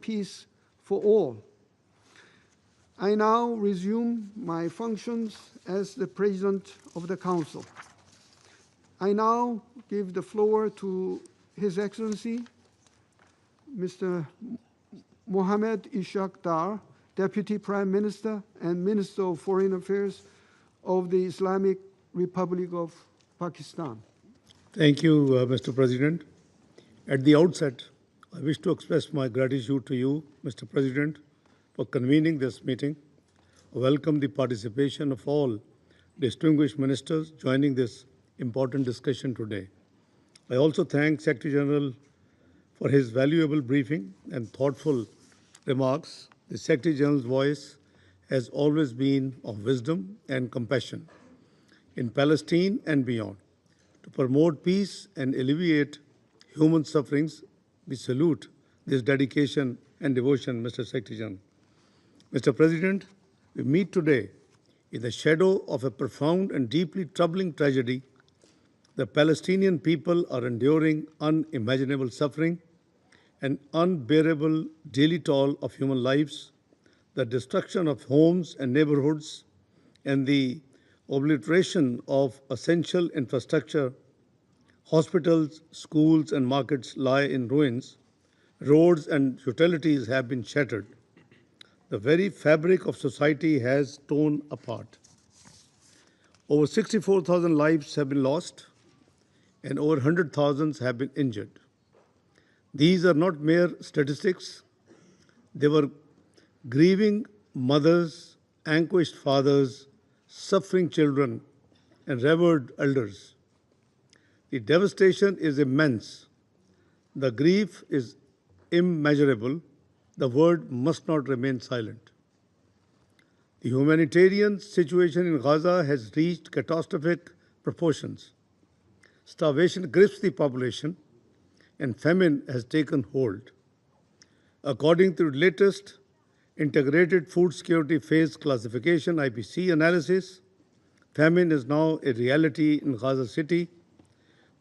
peace for all. I now resume my functions as the President of the Council. I now give the floor to His Excellency, Mr. Mohammed Ishaq Dar, Deputy Prime Minister and Minister of Foreign Affairs of the Islamic Republic of Pakistan. Thank you, Mr. President. At the outset, I wish to express my gratitude to you, Mr. President, for convening this meeting. I welcome the participation of all distinguished ministers joining this important discussion today. I also thank Secretary General for his valuable briefing and thoughtful remarks. The Secretary General's voice has always been of wisdom and compassion in Palestine and beyond. To promote peace and alleviate human sufferings, we salute this dedication and devotion, Mr. Secretary General. Mr. President, we meet today in the shadow of a profound and deeply troubling tragedy. The Palestinian people are enduring unimaginable suffering, an unbearable daily toll of human lives, the destruction of homes and neighborhoods, and the obliteration of essential infrastructure. Hospitals, schools, and markets lie in ruins. Roads and utilities have been shattered. The very fabric of society has torn apart. Over 64,000 lives have been lost, and over 100,000 have been injured. These are not mere statistics. They were grieving mothers, anguished fathers, suffering children, and revered elders. The devastation is immense. The grief is immeasurable. The world must not remain silent. The humanitarian situation in Gaza has reached catastrophic proportions. Starvation grips the population, and famine has taken hold. According to the latest Integrated Food Security Phase Classification (IPC) analysis, famine is now a reality in Gaza City,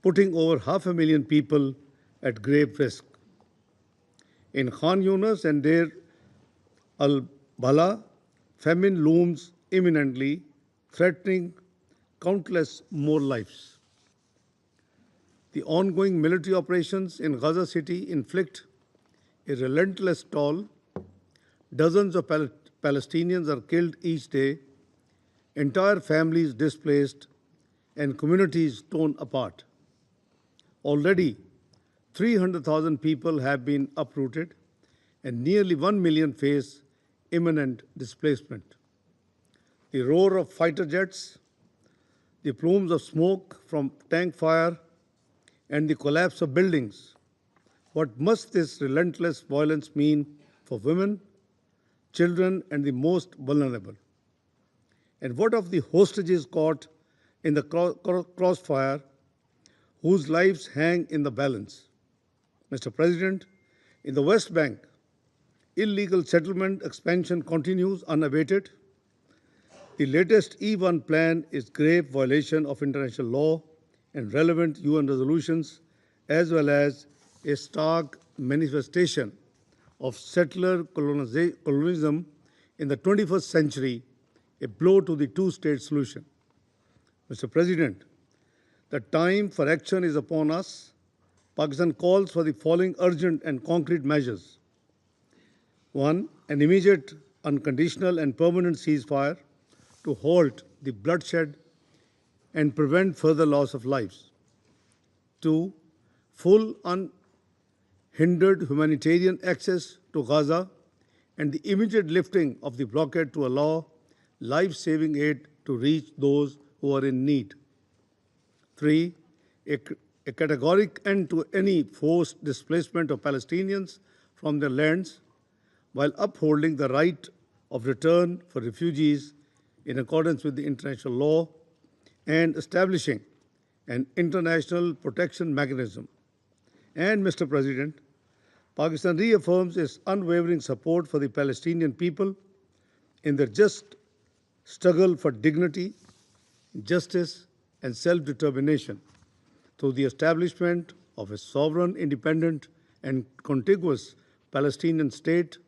putting over 500,000 people at grave risk. In Khan Yunis and Deir al-Bala, famine looms imminently, threatening countless more lives. The ongoing military operations in Gaza City inflict a relentless toll. Dozens of Palestinians are killed each day, entire families displaced, and communities torn apart. Already, 300,000 people have been uprooted, and nearly 1 million face imminent displacement. The roar of fighter jets, the plumes of smoke from tank fire, and the collapse of buildings. What must this relentless violence mean for women, children, and the most vulnerable? And what of the hostages caught in the crossfire, whose lives hang in the balance? Mr. President, in the West Bank, illegal settlement expansion continues unabated. The latest E1 plan is grave violation of international law and relevant UN resolutions, as well as a stark manifestation of settler colonialism in the 21st century, a blow to the two-state solution. Mr. President, the time for action is upon us. Pakistan calls for the following urgent and concrete measures. 1. An immediate, unconditional, and permanent ceasefire to halt the bloodshed and prevent further loss of lives. 2. Full, unhindered humanitarian access to Gaza and the immediate lifting of the blockade to allow life-saving aid to reach those who are in need. 3. A categoric end to any forced displacement of Palestinians from their lands, while upholding the right of return for refugees in accordance with the international law and establishing an international protection mechanism. And, Mr. President, Pakistan reaffirms its unwavering support for the Palestinian people in their just struggle for dignity, justice, and self-determination through the establishment of a sovereign, independent, and contiguous Palestinian state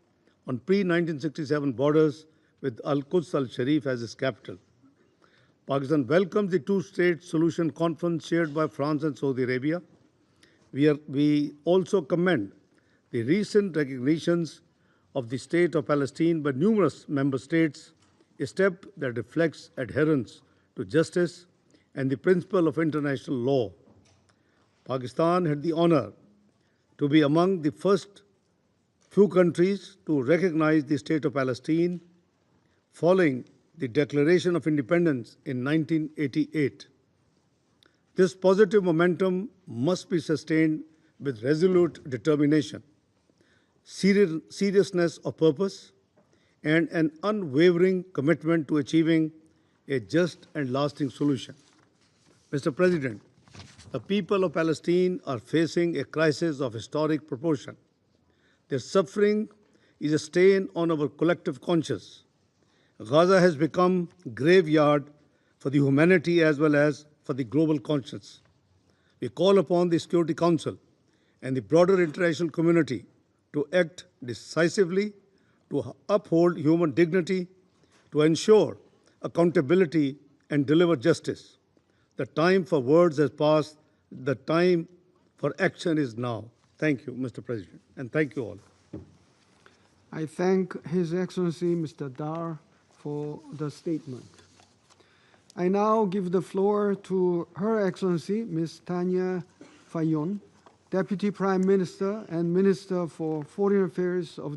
on pre-1967 borders with Al-Quds al-Sharif as its capital. Pakistan welcomes the two-state solution conference chaired by France and Saudi Arabia. We also commend the recent recognitions of the state of Palestine by numerous member states, a step that reflects adherence to justice and the principle of international law. Pakistan had the honor to be among the first few countries to recognize the state of Palestine following the Declaration of Independence in 1988. This positive momentum must be sustained with resolute determination, seriousness of purpose, and an unwavering commitment to achieving a just and lasting solution. Mr. President, the people of Palestine are facing a crisis of historic proportion. Their suffering is a stain on our collective conscience. Gaza has become a graveyard for the humanity as well as for the global conscience. We call upon the Security Council and the broader international community to act decisively, to uphold human dignity, to ensure accountability and deliver justice. The time for words has passed. The time for action is now. Thank you, Mr. President, and thank you all. I thank His Excellency Mr. Dar for the statement. I now give the floor to Her Excellency Ms. Tanya Fayon, Deputy Prime Minister and Minister for Foreign Affairs of the